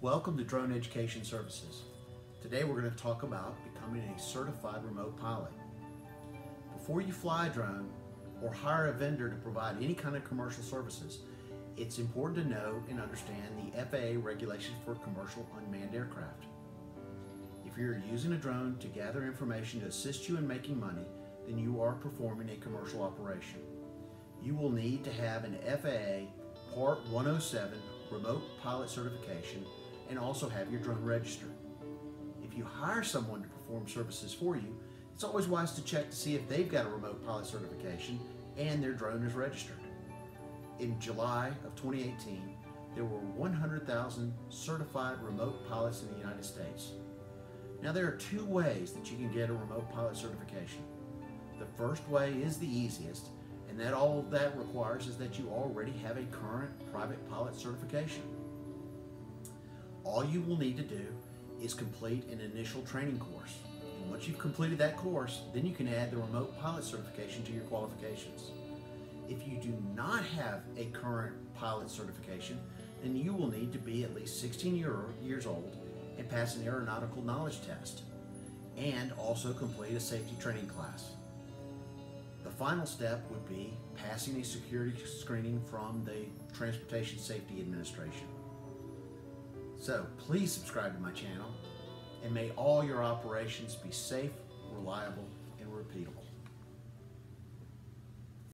Welcome to Drone Education Services. Today we're going to talk about becoming a certified remote pilot. Before you fly a drone or hire a vendor to provide any kind of commercial services, it's important to know and understand the FAA regulations for commercial unmanned aircraft. If you're using a drone to gather information to assist you in making money, then you are performing a commercial operation. You will need to have an FAA Part 107 remote pilot certification and also have your drone registered. If you hire someone to perform services for you, it's always wise to check to see if they've got a remote pilot certification and their drone is registered. In July of 2018, there were 100,000 certified remote pilots in the United States. Now there are two ways that you can get a remote pilot certification. The first way is the easiest, and all that requires is that you already have a current private pilot certification. All you will need to do is complete an initial training course. And once you've completed that course, then you can add the remote pilot certification to your qualifications. If you do not have a current pilot certification, then you will need to be at least 16 years old and pass an aeronautical knowledge test, and also complete a safety training class. The final step would be passing a security screening from the Transportation Safety Administration. So please subscribe to my channel, and may all your operations be safe, reliable, and repeatable.